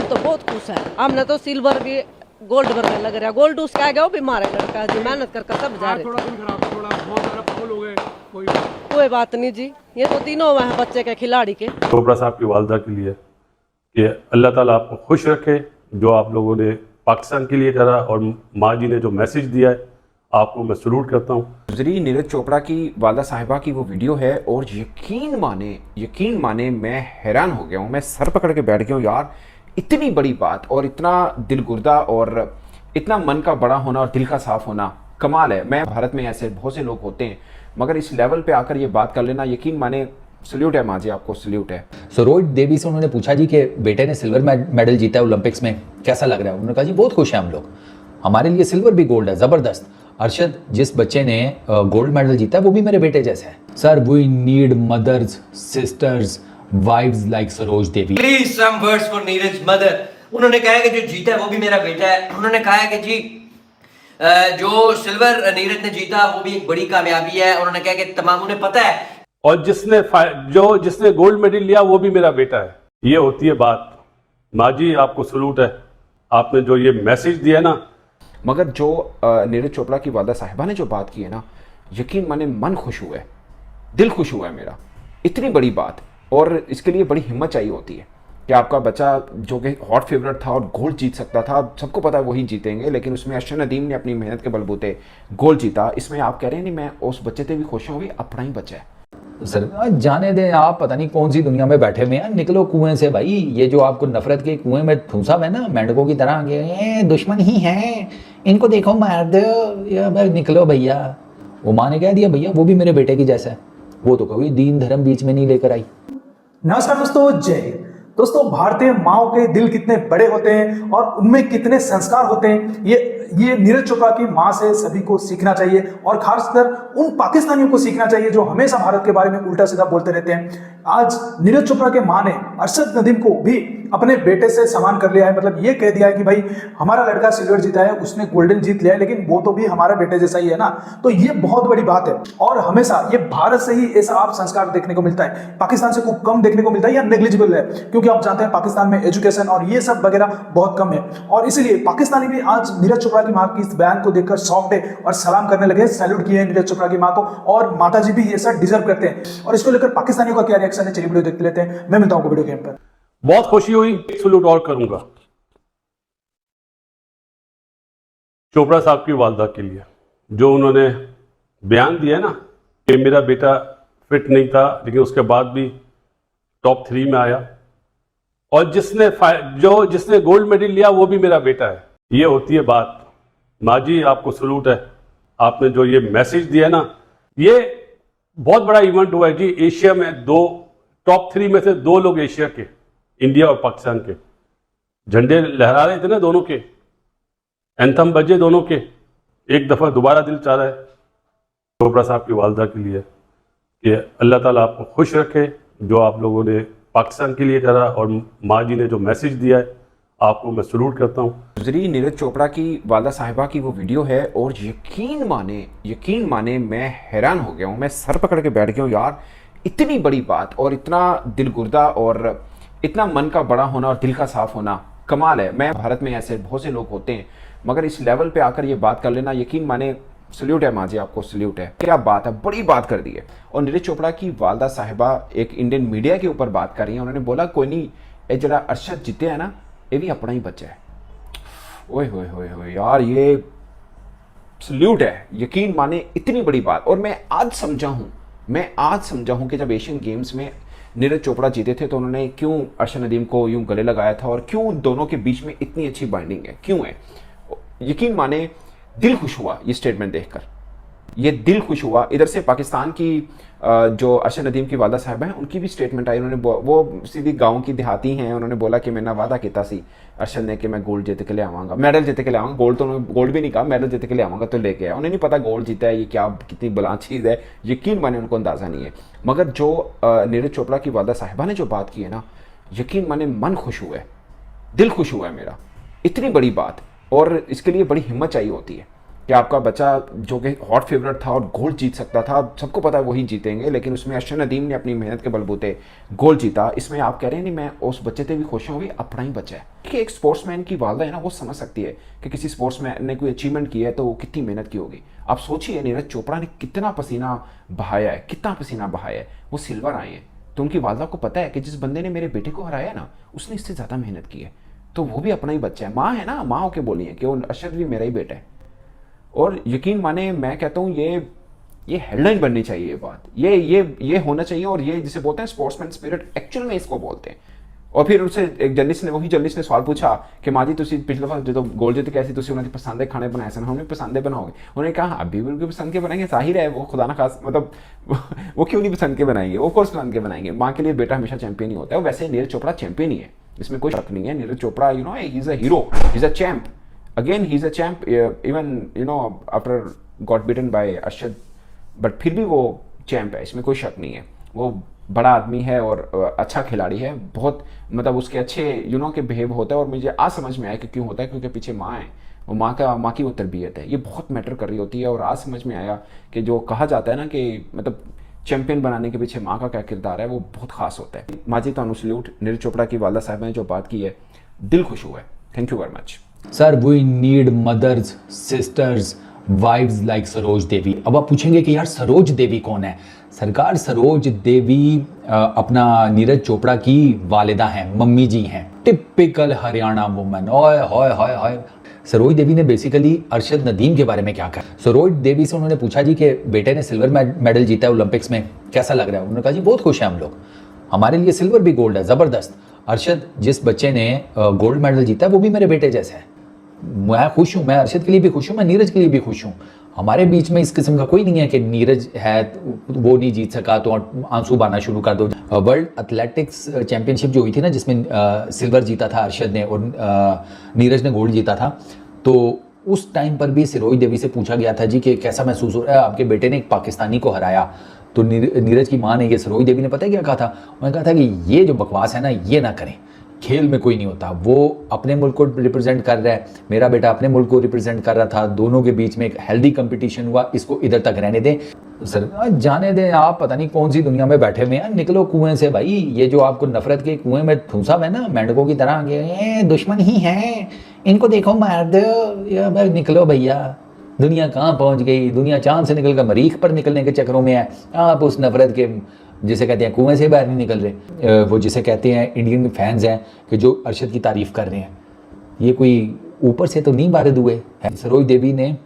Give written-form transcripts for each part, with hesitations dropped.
हम तो बहुत खुश है। हमने तो सिल्वर भी गोल्ड वर्ग लग रहा है। गोल्ड उसका आ गया, वो भी हमारा लड़का जी मेहनत करके सब जा रहे। थोड़ा दिन खराब थोड़ा बहुत ज़्यादा फाउल हो गए, कोई बात नहीं जी, ये तो तीनों हैं बच्चे के खिलाड़ी के। चोपड़ा साहब की वालदा के लिए कि अल्लाह ताला आपको खुश रखे, जो आप लोगों ने पाकिस्तान के लिए करा और माँ जी ने जो मैसेज दिया है आपको मैं सलूट करता हूँ। गुजरी नीरज चोपड़ा की वालदा साहिबा की वो वीडियो है और यकीन माने मैं हैरान हो गया हूँ, मैं सर पकड़ के बैठ गया हूँ यार। इतनी बड़ी बात और इतना दिलगुर्दा और इतना मन का बड़ा होना और दिल का साफ होना कमाल है। मैं भारत में ऐसे बहुत से लोग होते हैं मगर इस लेवल पे आकर ये बात कर लेना, यकीन माने सल्यूट है माँ जी, आपको सल्यूट है। सरोज देवी से उन्होंने पूछा जी कि बेटे ने सिल्वर मेडल जीता है ओलंपिक्स में, कैसा लग रहा है? उन्होंने कहा जी बहुत खुश हैं हम लोग, हमारे लिए सिल्वर भी गोल्ड है, ज़बरदस्त। अरशद, जिस बच्चे ने गोल्ड मेडल जीता है वो भी मेरे बेटे जैसा है। Sir we need mothers, sisters, wives like Saroj Devi. Please some words for Neeraj mother. उन्होंने कहा है कि जो जीता है वो भी मेरा बेटा है। उन्होंने कहा है कि जी जो सिल्वर नीरज ने जीता वो भी एक बड़ी कामयाबी है। उन्होंने कहा कि तमाम उन्हें पता है और जिसने गोल्ड मेडल लिया वो भी मेरा बेटा है। ये होती है बात। माँ जी आपको सलूट है, आपने जो ये मैसेज दिया ना। मगर जो नीरज चोपड़ा की वालदा साहिबा ने जो बात की है ना, यकीन माने मन खुश हुआ है, दिल खुश हुआ है मेरा। इतनी बड़ी बात, और इसके लिए बड़ी हिम्मत चाहिए होती है कि आपका बच्चा जो कि हॉट फेवरेट था और गोल्ड जीत सकता था, सबको पता है वही जीतेंगे, लेकिन उसमें अरशद नदीम ने अपनी मेहनत के बलबूते गोल्ड जीता। इसमें आप कह रहे हैं नहीं मैं उस बच्चे से भी खुश हूँ, अपना ही बच्चा है। सर जाने दें, आप पता नहीं कौन सी दुनिया में बैठे हुए हैं, निकलो कुएं से भाई। ये जो आपको नफरत के कुएं में ठूंसा हुआ है ना मेंढकों की तरह, ये दुश्मन ही है, इनको देखो मार दो, ये निकलो भैया। वो माँ ने कह दिया भैया वो भी मेरे बेटे की जैसा है, वो तो कोई दीन धर्म बीच में नहीं लेकर आई। नमस्कार दोस्तों, जय हिंद। दोस्तों, भारतीय माओ के दिल कितने बड़े होते हैं और उनमें कितने संस्कार होते हैं, ये नीरज चोपड़ा की मां से सभी को सीखना चाहिए और खासकर उन पाकिस्तानियों को सीखना चाहिए जो हमेशा भारत के बारे में उल्टा सीधा बोलते रहते हैं। आज नीरज चोपड़ा के मां ने अरशद नदीम को भी अपने बेटे से समान कर लिया है। मतलब ये कह दिया है कि भाई हमारा लड़का सिल्वर जीता है, उसने गोल्डन जीत लिया है, लेकिन वो तो भी हमारा बेटे जैसा ही है ना। तो ये बहुत बड़ी बात है और हमेशा ये भारत से ही ऐसा आप संस्कार देखने को मिलता है, पाकिस्तान से खूब कम देखने को मिलता है या नेग्लिजिबल है, क्योंकि आप जानते हैं पाकिस्तान में एजुकेशन और ये सब वगैरह बहुत कम है। और इसीलिए पाकिस्तानी भी आज नीरज चोपड़ा की मां की इस बयान को देखकर शॉक्ड है और सलाम करने लगे, सैल्यूट किए नीरज चोपड़ा की मां को, और माता जी भी ये सब डिजर्व करते हैं। और इसको लेकर पाकिस्तानियों का क्या रिएक्शन है, चलिए वीडियो देखते लेते हैं। मैं मिलता हूं वीडियो गेम पर। बहुत खुशी हुई, सलूट और करूंगा चोपड़ा साहब की वालदा के लिए, जो उन्होंने बयान दिया ना कि मेरा बेटा फिट नहीं था लेकिन उसके बाद भी टॉप 3 में आया, और जिसने गोल्ड मेडल लिया वो भी मेरा बेटा है। ये होती है बात। माँ जी आपको सलूट है, आपने जो ये मैसेज दिया ना। ये बहुत बड़ा इवेंट हुआ है जी। एशिया में टॉप 3 में से 2 लोग एशिया के, इंडिया और पाकिस्तान के, झंडे लहरा रहे थे ना दोनों के, एंथम बजे दोनों के। एक दफ़ा दोबारा दिल चाह रहा है चोपड़ा साहब की वालदा के लिए कि अल्लाह ताला आपको खुश रखे, जो आप लोगों ने पाकिस्तान के लिए करा और माँ जी ने जो मैसेज दिया है आपको मैं सलूट करता हूँ। गुजरी नीरज चोपड़ा की वालदा साहिबा की वो वीडियो है और यकीन माने मैं हैरान हो गया हूँ, मैं सर पकड़ के बैठ गया हूँ यार। इतनी बड़ी बात और इतना दिलगुर्दा और इतना मन का बड़ा होना और दिल का साफ होना कमाल है। मैं भारत में ऐसे बहुत से लोग होते हैं मगर इस लेवल पे आकर ये बात कर लेना, यकीन माने सल्यूट है माँ जी, आपको सल्यूट है। क्या बात है, बड़ी बात कर दी है। और नीरज चोपड़ा की वालदा साहिबा एक इंडियन मीडिया के ऊपर बात कर रही है। उन्होंने बोला कोई नहीं, ये जरा अरशद जीते है ना, ये भी अपना ही बच्चा है। ओए होए होए होए यार, ये सल्यूट है, यकीन माने इतनी बड़ी बात। और मैं आज समझा हूँ कि जब एशियन गेम्स में नीरज चोपड़ा जीते थे तो उन्होंने क्यों अरशद नदीम को यूं गले लगाया था और क्यों दोनों के बीच में इतनी अच्छी बाइंडिंग है, क्यों है। यकीन माने दिल खुश हुआ ये स्टेटमेंट देखकर, ये दिल खुश हुआ। इधर से पाकिस्तान की जो अरशद नदीम की वालदा साहब हैं उनकी भी स्टेटमेंट आई। उन्होंने वो सीधी गांव की देहाती हैं। उन्होंने बोला कि मैंने वादा किया सी अरशद ने कि मैं गोल्ड जीत के ले आवांगा, मेडल जीत के ले आवांगा। गोल्ड भी नहीं कहा, मेडल जीत के ले आवांगा, तो लेके आया। उन्हें नहीं पता गोल्ड जीता है, ये क्या कितनी बला चीज़ है, यकीन माने उनको अंदाज़ा नहीं है। मगर जो नीरज चोपड़ा की वालदा साहिबा ने जो बात की है ना, यकीन माने मन खुश हुआ है, दिल खुश हुआ है मेरा। इतनी बड़ी बात और इसके लिए बड़ी हिम्मत चाहिए होती है कि आपका बच्चा जो कि हॉट फेवरेट था और गोल्ड जीत सकता था, सबको पता है वही जीतेंगे, लेकिन उसमें अर्शद नदीम ने अपनी मेहनत के बलबूते गोल्ड जीता। इसमें आप कह रहे हैं नहीं मैं उस बच्चे से भी खुश हूँ, भी अपना ही बच्चा है कि एक स्पोर्ट्समैन की वालदा है ना, वो समझ सकती है कि किसी स्पोर्ट्समैन ने कोई अचीवमेंट की है तो वो कितनी मेहनत की होगी। आप सोचिए नीरज चोपड़ा ने कितना पसीना बहाया है, कितना पसीना बहाया है, वो सिल्वर आए हैं। तो उनकी वालदा को पता है कि जिस बंदे ने मेरे बेटे को हराया ना, उसने इससे ज़्यादा मेहनत की है, तो वो भी अपना ही बच्चा है। माँ है ना, माँ होके बोली है कि वो अर्शद भी मेरा ही बेटा है। और यकीन माने मैं कहता हूँ ये हेडलाइन बननी चाहिए, ये बात ये होना चाहिए। और ये जिसे बोलते हैं स्पोर्ट्समैन स्पिरिट, एक्चुअल में इसको बोलते हैं। और फिर उससे एक जर्नलिस्ट ने सवाल पूछा कि माँ जी तुसी पिछले बार जो गोल जीत कैसी तुसी उन्होंने पसंद खाने बनाए सन, हमने पसंद बनाओगे। उन्होंने कहा अभी भी उनके पसंद के बनाएंगे, जाहिर है वो खुदा ना खास मतलब वो क्यों नहीं पसंद के बनाएंगे, वो कोर्स पसंद के बनाएंगे। माँ के लिए बेटा हमेशा चैंपियन ही होता है। वैसे नीरज चोपड़ा चैंपियन ही है, इसमें कोई शक नहीं है। Neeraj Chopra he is a hero, he is a champ. Again, he's a champ, even after got beaten by Arshad, but फिर भी वो चैंप है, इसमें कोई शक नहीं है। वो बड़ा आदमी है और अच्छा खिलाड़ी है, बहुत मतलब उसके अच्छे के बिहेव होता है। और मुझे आज समझ में आया कि क्यों होता है, क्योंकि पीछे माँ है, वो माँ की वो तरबियत है, ये बहुत मैटर कर रही होती है। और आज समझ में आया कि जो कहा जाता है ना कि मतलब चैंपियन बनाने के पीछे माँ का क्या किरदार है, वो बहुत खास होता है। माँ जी तो सल्यूट, नीरज चोपड़ा की वालदा साहब ने जो बात की है, दिल खुश हुआ है। Thank you very much sir. We need mothers, sisters, wives like Saroj Devi. अब आप पूछेंगे कि यार सरोज देवी कौन है? सरकार, सरोज देवी अपना नीरज चोपड़ा की वालिदा हैं, मम्मी जी हैं, टिपिकल हरियाणा वुमन। ओए होए होए होए। सरोज देवी ने बेसिकली अरशद नदीम के बारे में क्या कहा? सरोज देवी से उन्होंने पूछा जी कि बेटे ने सिल्वर मेडल जीता है ओलंपिक्स में, कैसा लग रहा है? उन्होंने कहा जी बहुत खुश हैं हम लोग, हमारे लिए सिल्वर भी गोल्ड है, ज़बरदस्त। अरशद जिस बच्चे ने गोल्ड मेडल जीता है वो भी मेरे बेटे जैसा है, मैं खुश हूँ, मैं अरशद के लिए भी खुश हूँ, मैं नीरज के लिए भी खुश हूँ। हमारे बीच में इस किस्म का कोई नहीं है कि नीरज है वो नहीं जीत सका तो आंसू बहाना शुरू कर दो। वर्ल्ड एथलेटिक्स चैंपियनशिप जो हुई थी ना, जिसमें सिल्वर जीता था अरशद ने और नीरज ने गोल्ड जीता था, तो उस टाइम पर भी सरोज देवी से पूछा गया था जी कि कैसा महसूस हो रहा है, आपके बेटे ने एक पाकिस्तानी को हराया। तो नीरज की माँ ने, ये सरोज देवी ने पता है क्या कहा था? उन्होंने कहा था कि ये जो बकवास है ना, ये ना करें, खेल में कोई नहीं होता, वो अपने मुल्क को रिप्रेजेंट कर रहा है, मेरा बेटा अपने मुल्क को रिप्रेजेंट कर रहा था, दोनों के बीच में एक हेल्दी कंपटीशन हुआ, इसको इधर तक रहने दें। सर जाने दें, आप पता नहीं कौन सी दुनिया में बैठे हुए हैं, निकलो कुएं से भाई। ये जो आपको नफरत के कुएं में ठूंसा हुआ है ना, मेंढकों की तरह के दुश्मन ही हैं, इनको देखो मार दो, निकलो भैया। दुनिया कहाँ पहुँच गई, दुनिया चांद से निकल कर मरीख पर निकलने के चक्करों में है। आप उस नफरत के जिसे कहते हैं कुएं से बाहर नहीं निकल रहे। वो जिसे कहते हैं इंडियन फैंस हैं कि जो अरशद की तारीफ़ कर रहे हैं, ये कोई ऊपर से तो नहीं बारिद हुए हैं। सरोज देवी ने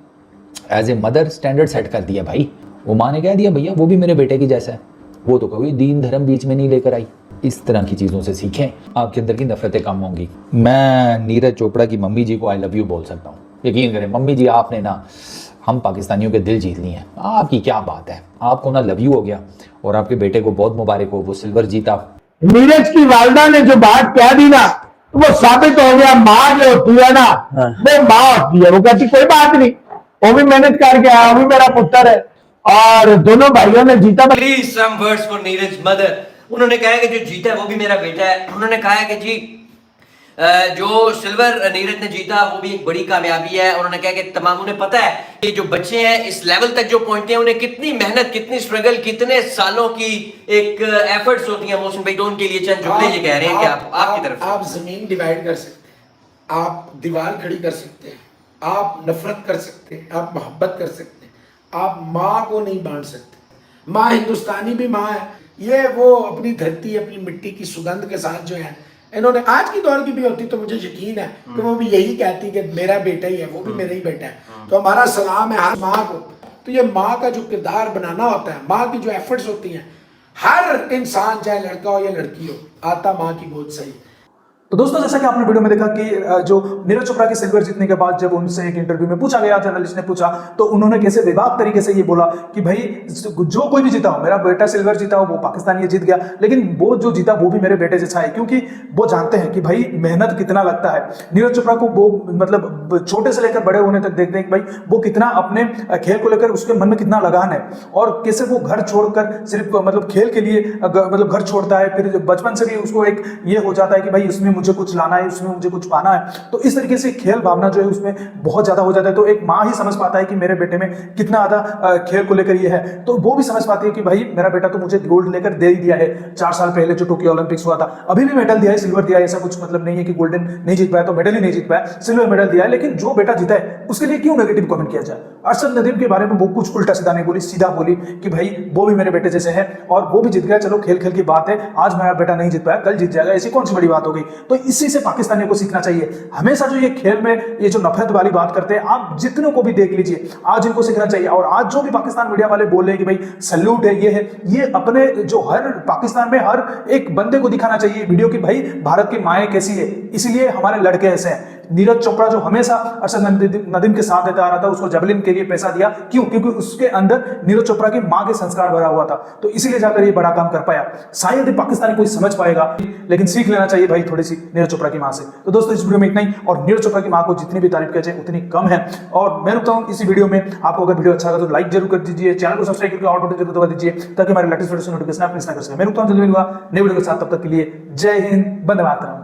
as a mother standard set कर दिया भाई। वो माँ ने कह दिया भैया वो भी मेरे बेटे की जैसा है, वो तो कोई दीन धर्म बीच में नहीं लेकर आई। इस तरह की चीज़ों से सीखें, आपके अंदर की नफरतें कम होंगी। मैं नीरज चोपड़ा की मम्मी जी को आई लव यू बोल सकता हूँ। यकीन करें मम्मी जी, आपने ना हम पाकिस्तानियों के दिल जीत लिए हैं। आपकी क्या बात है, आपको ना लव यू हो गया और आपके बेटे को बहुत मुबारक हो, वो सिल्वर जीता। नीरज की वालदा ने जो बात कह दी ना, वो साबित हो गया माँ जो होती है ना, वो माँ होती है। वो कहती कोई बात नहीं, वो भी मेहनत करके आया, वो भी मेरा पुत्र है, और दोनों भाइयों ने जीता। Please some words for Neeraj mother. उन्होंने कहा है कि जो जीता है वो भी मेरा बेटा है। उन्होंने कहा है कि जी जो सिल्वर नीरज ने जीता वो भी एक बड़ी कामयाबी है। उन्होंने कहा कि तमाम उन्हें पता है कि जो बच्चे हैं इस लेवल तक जो पहुंचते हैं उन्हें कितनी मेहनत, कितनी स्ट्रगल, कितने सालों की एक एफर्ट्स होती हैं। मोहसिन भाई तो उनके लिए चंद जुमले ये कह रहे हैं कि आपकी तरफ आप जमीन डिवाइड कर सकते हैं, आप दीवार खड़ी कर सकते हैं, आप नफरत कर सकते हैं, आप मोहब्बत कर सकते हैं, आप माँ को नहीं बांट सकते। माँ हिंदुस्तानी भी माँ है, ये वो अपनी धरती, अपनी मिट्टी की सुगंध के साथ जो है, इन्होंने आज की दौर की भी होती तो मुझे यकीन है कि वो भी यही कहती कि मेरा बेटा ही है, वो भी मेरा ही बेटा है। तो हमारा सलाम है हर माँ को। तो ये माँ का जो किरदार बनाना होता है, माँ की जो एफर्ट्स होती हैं, हर इंसान चाहे लड़का हो या लड़की हो, आता माँ की गोद सही। तो दोस्तों जैसा कि आपने वीडियो में देखा कि जो नीरज चोपड़ा की सिल्वर जीतने के बाद जब उनसे एक इंटरव्यू में पूछा गया, जर्नलिस्ट ने पूछा, तो उन्होंने कैसे बेबाक तरीके से ये बोला कि भाई जो कोई भी जीता हो, मेरा बेटा सिल्वर जीता हो, वो पाकिस्तानी जीत गया, लेकिन वो जो जीता वो भी मेरे बेटे जैसा है, क्योंकि वो जानते हैं कि भाई मेहनत कितना लगता है। नीरज चोपड़ा को वो मतलब छोटे से लेकर बड़े होने तक देखते हैं कि भाई वो कितना अपने खेल को लेकर उसके मन में कितना लगान है, और कैसे वो घर छोड़कर सिर्फ मतलब खेल के लिए मतलब घर छोड़ता है। फिर बचपन से भी उसको एक ये हो जाता है कि भाई उसमें मुझे कुछ लाना है, उसमें मुझे कुछ पाना है। तो इस तरीके से खेल भावना जो है उसमें बहुत ज्यादा हो जाता है। तो एक माँ ही समझ पाता है कि मेरे बेटे में कितना ज्यादा खेल को लेकर ये है, तो वो भी समझ पाती है कि भाई मेरा बेटा तो मुझे गोल्ड लेकर दे ही दिया है 4 साल पहले जो टोक्यो ओलंपिक्स हुआ था। अभी भी मेडल दिया है, सिल्वर दिया है, ऐसा कुछ मतलब नहीं है कि गोल्डन नहीं जीत पाया तो मेडल ही नहीं जीत पाया, सिल्वर मेडल दिया है। लेकिन जो बेटा जीता है उसके लिए क्यों नेगेटिव कमेंट किया जाए। अरशद नदीम के बारे में वो कुछ उल्टा सीधा नहीं बोली, सीधा बोली कि भाई वो भी मेरे बेटे जैसे है और वो भी जीत गया, चलो खेल खेल की बात है, आज मेरा बेटा नहीं जीत पाया कल जीत जाएगा, ऐसी कौन सी बड़ी बात हो गई। तो इसी से पाकिस्तानियों को सीखना चाहिए। हमेशा जो ये खेल में ये जो नफरत वाली बात करते हैं, आप जितनों को भी देख लीजिए, आज इनको सीखना चाहिए। और आज जो भी पाकिस्तान मीडिया वाले बोल रहे हैं कि भाई सैल्यूट है, ये है, ये अपने जो हर पाकिस्तान में हर एक बंदे को दिखाना चाहिए वीडियो की भाई भारत की माएँ कैसी है, इसलिए हमारे लड़के ऐसे हैं। नीरज चोपड़ा जो हमेशा अरशद नदीम के साथ देता आ रहा था, उसको जबलिन के लिए पैसा दिया, क्यों? क्योंकि उसके अंदर नीरज चोपड़ा की मां के संस्कार भरा हुआ था, तो इसीलिए जाकर ये बड़ा काम कर पाया। शायद पाकिस्तानी कोई समझ पाएगा, लेकिन सीख लेना चाहिए भाई थोड़ी सी नीरज चोपड़ा की मां से। तो दोस्तों इस वीडियो में इतना ही, और नीरज चोपड़ा की मां को जितनी भी तारीफ किया जाए उतनी कम है। और मैं रुकता हूं इसी वीडियो में। आपको अगर वीडियो अच्छा लगा तो लाइक जरूर कर दीजिए, चैनल को सब्सक्राइब करके ऑल बटन जरूर दबा दीजिए ताकि हमारे लेटेस्ट वीडियो नोटिफिकेशन आप मिस ना कर सकें। मैं रुकता हूं जल्दी मिलूंगा नए वीडियो के साथ, तब तक के लिए जय हिंद, वंदे मातरम।